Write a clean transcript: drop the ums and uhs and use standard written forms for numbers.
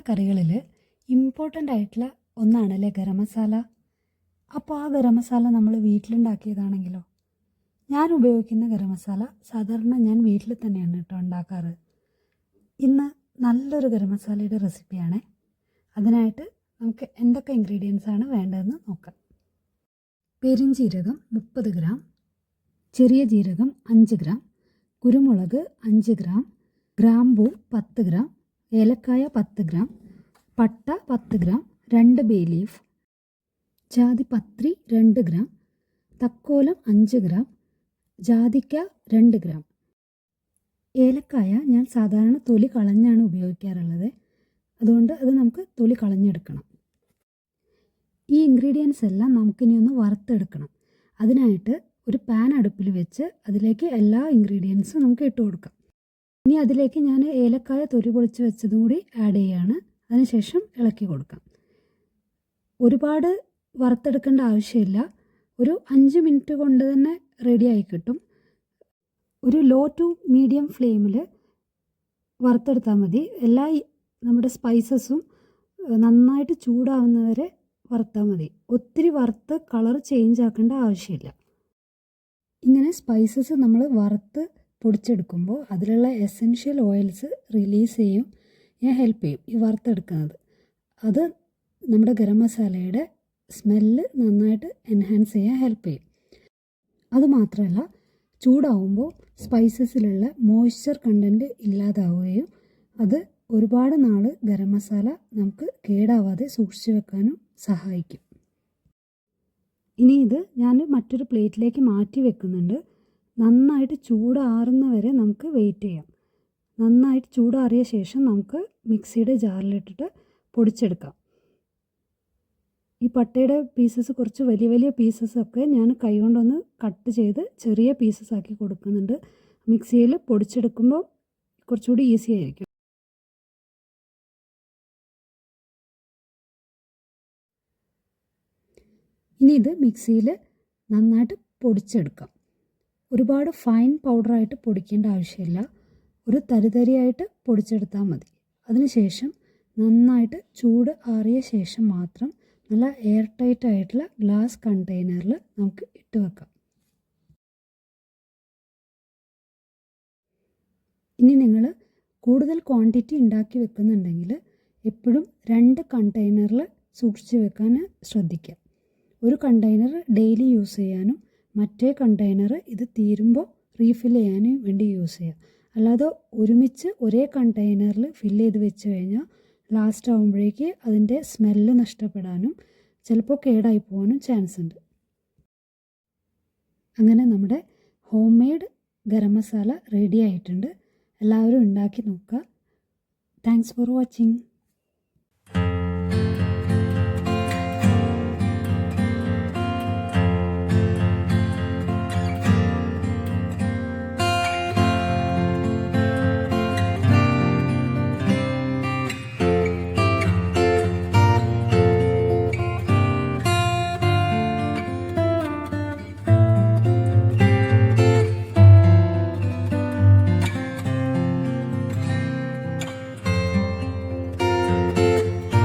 കറികളിൽ important ആയിട്ടുള്ള ഒന്നാണല്ലേ ഗരം മസാല. അപ്പോൾ ആ ഗരം മസാല നമ്മൾ വീട്ടിലുണ്ടാക്കിയതാണെങ്കിലോ? ഞാൻ ഉപയോഗിക്കുന്ന ഗരം മസാല സാധാരണ ഞാൻ വീട്ടിൽ തന്നെയാണ് കേട്ടോ ഉണ്ടാക്കാറ്. ഇന്ന് നല്ലൊരു ഗരം മസാലയുടെ റെസിപ്പിയാണ്. അതിനായിട്ട് നമുക്ക് എന്തൊക്കെ ഇൻഗ്രീഡിയൻസ് ആണ് വേണ്ടതെന്ന് നോക്കാം. പെരുംജീരകം 30 ഗ്രാം, ചെറിയ ജീരകം 5 ഗ്രാം, കുരുമുളക് 5 ഗ്രാം, ഗ്രാമ്പൂ 10 ഗ്രാം, ഏലക്കായ 10 ഗ്രാം, പട്ട 10 ഗ്രാം, 2 ബേ ലീഫ്, ജാതിപത്രി 2 ഗ്രാം, തക്കോലം 5 ഗ്രാം, ജാതിക്ക 2 ഗ്രാം. ഏലക്കായ ഞാൻ സാധാരണ തൊലി കളഞ്ഞാണ് ഉപയോഗിക്കാറുള്ളത്. അതുകൊണ്ട് അത് നമുക്ക് തൊലി കളഞ്ഞെടുക്കണം. ഈ ഇൻഗ്രീഡിയൻസ് എല്ലാം നമുക്കിനി ഒന്ന് വറുത്തെടുക്കണം. അതിനായിട്ട് ഒരു പാൻ അടുപ്പിൽ വെച്ച് അതിലേക്ക് എല്ലാ ഇൻഗ്രീഡിയൻസും നമുക്ക് ഇട്ട് കൊടുക്കാം. ഇനി അതിലേക്ക് ഞാൻ ഏലക്കായ തൊലി പൊളിച്ച് വെച്ചതും കൂടി ആഡ് ചെയ്യുകയാണ്. അതിനുശേഷം ഇളക്കി കൊടുക്കാം. ഒരുപാട് വറുത്തെടുക്കേണ്ട ആവശ്യമില്ല. ഒരു 5 മിനിറ്റ് കൊണ്ട് തന്നെ റെഡിയായി കിട്ടും. ഒരു ലോ ടു മീഡിയം ഫ്ലെയിമിൽ വറുത്തെടുത്താൽ മതി. എല്ലാ നമ്മുടെ സ്പൈസസും നന്നായിട്ട് ചൂടാവുന്നവരെ വറുത്താൽ മതി. ഒത്തിരി വറുത്ത് കളർ ചേഞ്ച് ആക്കേണ്ട ആവശ്യമില്ല. ഇങ്ങനെ സ്പൈസസ് നമ്മൾ വറുത്ത് പൊടിച്ചെടുക്കുമ്പോൾ അതിലുള്ള എസെൻഷ്യൽ ഓയിൽസ് റിലീസ് ചെയ്യും, ഹെൽപ്പ് ചെയ്യും ഈ വറുത്തെടുക്കുന്നത്. അത് നമ്മുടെ ഗരം മസാലയുടെ സ്മെല്ല് നന്നായിട്ട് എൻഹാൻസ് ചെയ്യാൻ ഹെൽപ്പ് ചെയ്യും. അതുമാത്രമല്ല, ചൂടാവുമ്പോൾ സ്പൈസസിലുള്ള മോയ്സ്ചർ കണ്ടൻറ്റ് ഇല്ലാതാവുകയും അത് ഒരുപാട് നാൾ ഗരം മസാല നമുക്ക് കേടാവാതെ സൂക്ഷിച്ചു വെക്കാനും സഹായിക്കും. ഇനി ഇത് ഞാൻ മറ്റൊരു പ്ലേറ്റിലേക്ക് മാറ്റി വെക്കുന്നുണ്ട്. നന്നായിട്ട് ചൂടാറുന്നവരെ നമുക്ക് വെയിറ്റ് ചെയ്യാം. നന്നായിട്ട് ചൂടാറിയ ശേഷം നമുക്ക് മിക്സിയുടെ ജാറിലിട്ടിട്ട് പൊടിച്ചെടുക്കാം. ഈ പട്ടയുടെ പീസസ് കുറച്ച് വലിയ വലിയ പീസസൊക്കെ ഞാൻ കൈകൊണ്ടൊന്ന് കട്ട് ചെയ്ത് ചെറിയ പീസസ് ആക്കി കൊടുക്കുന്നുണ്ട്. മിക്സിയിൽ പൊടിച്ചെടുക്കുമ്പോൾ കുറച്ചുകൂടി ഈസി ആയിരിക്കും. ഇനി ഇത് മിക്സിയിൽ നന്നായിട്ട് പൊടിച്ചെടുക്കാം. ഒരുപാട് ഫൈൻ പൗഡറായിട്ട് പൊടിക്കേണ്ട ആവശ്യമില്ല. ഒരു തരിതരിയായിട്ട് പൊടിച്ചെടുത്താൽ മതി. അതിനുശേഷം നന്നായിട്ട് ചൂട് ആറിയ ശേഷം മാത്രം നല്ല എയർ ടൈറ്റ് ആയിട്ടുള്ള ഗ്ലാസ് കണ്ടെയ്നറിൽ നമുക്ക് ഇട്ട് വെക്കാം. ഇനി നിങ്ങൾ കൂടുതൽ ക്വാണ്ടിറ്റി ഉണ്ടാക്കി വെക്കുന്നുണ്ടെങ്കിൽ എപ്പോഴും 2 കണ്ടെയ്നറിൽ സൂക്ഷിച്ച് വെക്കാൻ ശ്രദ്ധിക്കുക. ഒരു കണ്ടെയ്നർ ഡെയിലി യൂസ് ചെയ്യാനും മറ്റേ കണ്ടെയ്നർ ഇത് തീരുമ്പോൾ റീഫിൽ ചെയ്യാനും വേണ്ടി യൂസ് ചെയ്യുക. അല്ലാതെ ഒരുമിച്ച് ഒരേ കണ്ടെയ്നറിൽ ഫില്ല് ചെയ്ത് വെച്ച് കഴിഞ്ഞാൽ ലാസ്റ്റ് ആകുമ്പോഴേക്ക് അതിൻ്റെ സ്മെല്ല് നഷ്ടപ്പെടാനും ചിലപ്പോൾ കേടായി പോകാനും ചാൻസ് ഉണ്ട്. അങ്ങനെ നമ്മുടെ home made garam masala ready ആയിട്ടുണ്ട്. എല്ലാവരും ഉണ്ടാക്കി നോക്കുക. Thanks for watching.